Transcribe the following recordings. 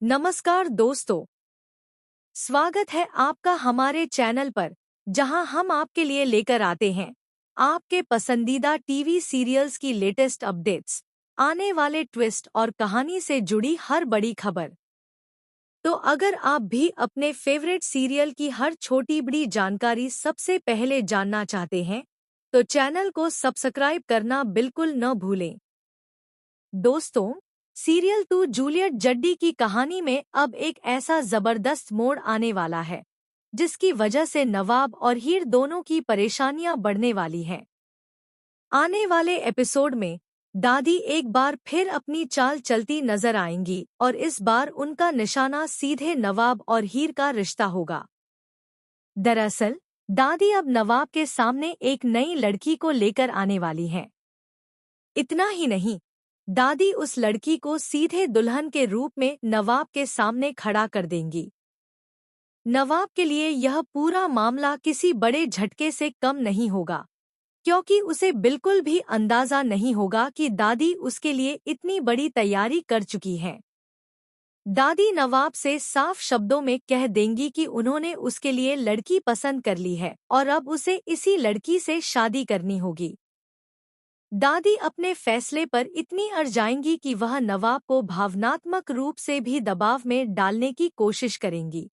नमस्कार दोस्तों, स्वागत है आपका हमारे चैनल पर जहां हम आपके लिए लेकर आते हैं आपके पसंदीदा टीवी सीरियल्स की लेटेस्ट अपडेट्स, आने वाले ट्विस्ट और कहानी से जुड़ी हर बड़ी खबर। तो अगर आप भी अपने फेवरेट सीरियल की हर छोटी बड़ी जानकारी सबसे पहले जानना चाहते हैं, तो चैनल को सब्सक्राइब करना बिल्कुल न भूलें। दोस्तों, सीरियल 2 जूलियट जड्डी की कहानी में अब एक ऐसा जबरदस्त मोड़ आने वाला है जिसकी वजह से नवाब और हीर दोनों की परेशानियां बढ़ने वाली हैं। आने वाले एपिसोड में दादी एक बार फिर अपनी चाल चलती नजर आएंगी और इस बार उनका निशाना सीधे नवाब और हीर का रिश्ता होगा। दरअसल दादी अब नवाब के सामने एक नई लड़की को लेकर आने वाली हैं। इतना ही नहीं, दादी उस लड़की को सीधे दुल्हन के रूप में नवाब के सामने खड़ा कर देंगी। नवाब के लिए यह पूरा मामला किसी बड़े झटके से कम नहीं होगा, क्योंकि उसे बिल्कुल भी अंदाजा नहीं होगा कि दादी उसके लिए इतनी बड़ी तैयारी कर चुकी हैं। दादी नवाब से साफ शब्दों में कह देंगी कि उन्होंने उसके लिए लड़की पसंद कर ली है और अब उसे इसी लड़की से शादी करनी होगी। दादी अपने फैसले पर इतनी अड़ जाएंगी कि वह नवाब को भावनात्मक रूप से भी दबाव में डालने की कोशिश करेंगी।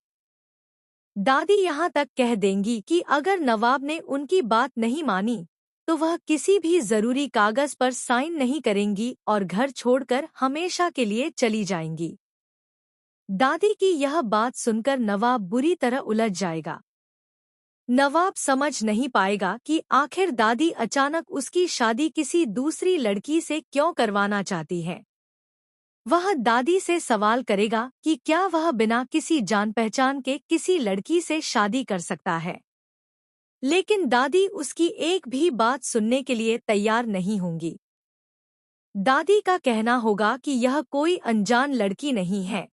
दादी यहाँ तक कह देंगी कि अगर नवाब ने उनकी बात नहीं मानी तो वह किसी भी जरूरी कागज पर साइन नहीं करेंगी और घर छोड़कर हमेशा के लिए चली जाएंगी। दादी की यह बात सुनकर नवाब बुरी तरह उलझ जाएगा। नवाब समझ नहीं पाएगा कि आखिर दादी अचानक उसकी शादी किसी दूसरी लड़की से क्यों करवाना चाहती है। वह दादी से सवाल करेगा कि क्या वह बिना किसी जान पहचान के किसी लड़की से शादी कर सकता है, लेकिन दादी उसकी एक भी बात सुनने के लिए तैयार नहीं होंगी। दादी का कहना होगा कि यह कोई अनजान लड़की नहीं है,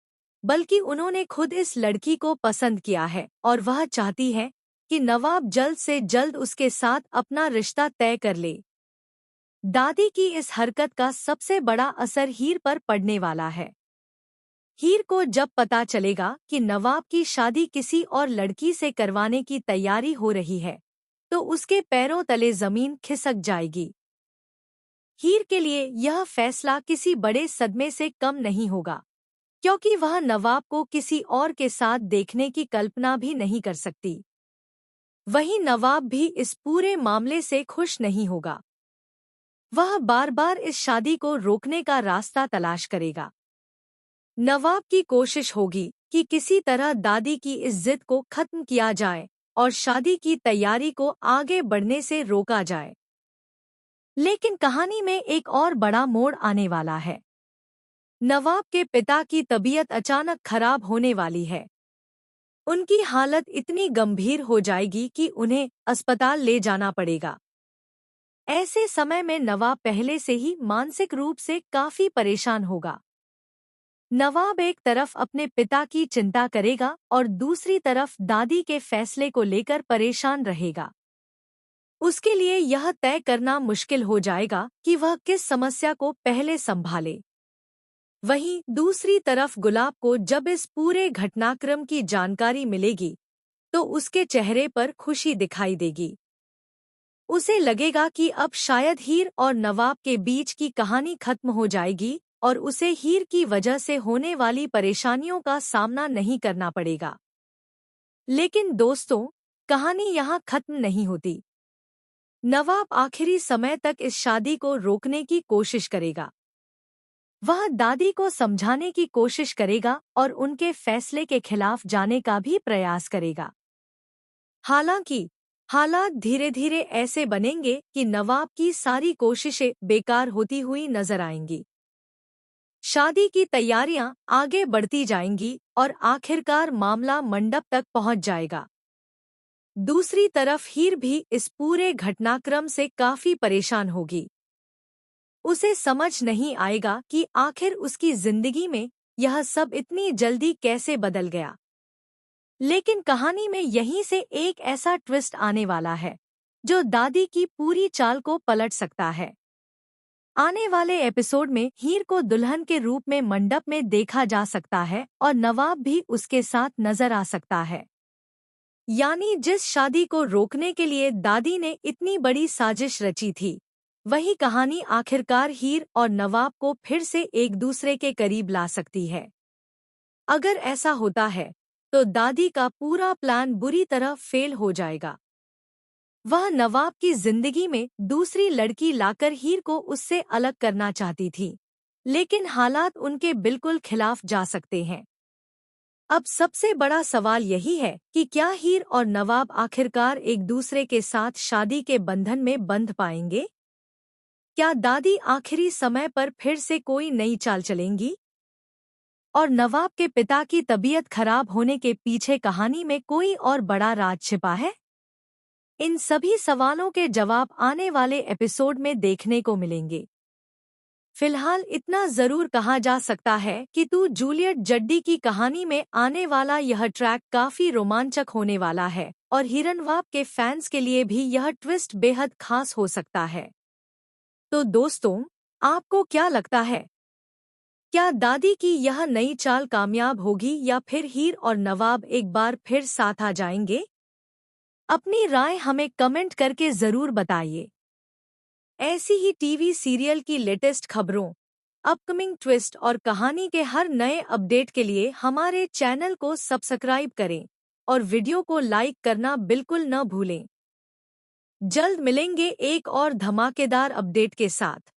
बल्कि उन्होंने खुद इस लड़की को पसंद किया है और वह चाहती है कि नवाब जल्द से जल्द उसके साथ अपना रिश्ता तय कर ले। दादी की इस हरकत का सबसे बड़ा असर हीर पर पड़ने वाला है। हीर को जब पता चलेगा कि नवाब की शादी किसी और लड़की से करवाने की तैयारी हो रही है, तो उसके पैरों तले जमीन खिसक जाएगी। हीर के लिए यह फैसला किसी बड़े सदमे से कम नहीं होगा, क्योंकि वह नवाब को किसी और के साथ देखने की कल्पना भी नहीं कर सकती। वहीं नवाब भी इस पूरे मामले से खुश नहीं होगा। वह बार बार इस शादी को रोकने का रास्ता तलाश करेगा। नवाब की कोशिश होगी कि किसी तरह दादी की इस जिद को खत्म किया जाए और शादी की तैयारी को आगे बढ़ने से रोका जाए। लेकिन कहानी में एक और बड़ा मोड़ आने वाला है। नवाब के पिता की तबीयत अचानक खराब होने वाली है। उनकी हालत इतनी गंभीर हो जाएगी कि उन्हें अस्पताल ले जाना पड़ेगा। ऐसे समय में नवाब पहले से ही मानसिक रूप से काफी परेशान होगा। नवाब एक तरफ अपने पिता की चिंता करेगा और दूसरी तरफ दादी के फैसले को लेकर परेशान रहेगा। उसके लिए यह तय करना मुश्किल हो जाएगा कि वह किस समस्या को पहले संभाले। वहीं दूसरी तरफ गुलाब को जब इस पूरे घटनाक्रम की जानकारी मिलेगी, तो उसके चेहरे पर खुशी दिखाई देगी। उसे लगेगा कि अब शायद हीर और नवाब के बीच की कहानी खत्म हो जाएगी और उसे हीर की वजह से होने वाली परेशानियों का सामना नहीं करना पड़ेगा। लेकिन दोस्तों, कहानी यहाँ खत्म नहीं होती। नवाब आखिरी समय तक इस शादी को रोकने की कोशिश करेगा। वह दादी को समझाने की कोशिश करेगा और उनके फैसले के खिलाफ जाने का भी प्रयास करेगा। हालांकि हालात धीरे धीरे ऐसे बनेंगे कि नवाब की सारी कोशिशें बेकार होती हुई नजर आएंगी। शादी की तैयारियां आगे बढ़ती जाएंगी और आखिरकार मामला मंडप तक पहुंच जाएगा। दूसरी तरफ हीर भी इस पूरे घटनाक्रम से काफी परेशान होगी। उसे समझ नहीं आएगा कि आखिर उसकी जिंदगी में यह सब इतनी जल्दी कैसे बदल गया। लेकिन कहानी में यहीं से एक ऐसा ट्विस्ट आने वाला है जो दादी की पूरी चाल को पलट सकता है। आने वाले एपिसोड में हीर को दुल्हन के रूप में मंडप में देखा जा सकता है और नवाब भी उसके साथ नजर आ सकता है। यानी जिस शादी को रोकने के लिए दादी ने इतनी बड़ी साजिश रची थी, वही कहानी आखिरकार हीर और नवाब को फिर से एक दूसरे के करीब ला सकती है। अगर ऐसा होता है तो दादी का पूरा प्लान बुरी तरह फेल हो जाएगा। वह नवाब की जिंदगी में दूसरी लड़की लाकर हीर को उससे अलग करना चाहती थी, लेकिन हालात उनके बिल्कुल खिलाफ जा सकते हैं। अब सबसे बड़ा सवाल यही है कि क्या हीर और नवाब आखिरकार एक दूसरे के साथ शादी के बंधन में बंध पाएंगे? क्या दादी आखिरी समय पर फिर से कोई नई चाल चलेंगी? और नवाब के पिता की तबीयत खराब होने के पीछे कहानी में कोई और बड़ा राज छिपा है? इन सभी सवालों के जवाब आने वाले एपिसोड में देखने को मिलेंगे। फिलहाल इतना जरूर कहा जा सकता है कि तू जूलियट जड्डी की कहानी में आने वाला यह ट्रैक काफी रोमांचक होने वाला है और हिरनवाब के फैंस के लिए भी यह ट्विस्ट बेहद खास हो सकता है। तो दोस्तों, आपको क्या लगता है? क्या दादी की यह नई चाल कामयाब होगी या फिर हीर और नवाब एक बार फिर साथ आ जाएंगे? अपनी राय हमें कमेंट करके जरूर बताइए। ऐसी ही टीवी सीरियल की लेटेस्ट खबरों, अपकमिंग ट्विस्ट और कहानी के हर नए अपडेट के लिए हमारे चैनल को सब्सक्राइब करें और वीडियो को लाइक करना बिल्कुल न भूलें। जल्द मिलेंगे एक और धमाकेदार अपडेट के साथ।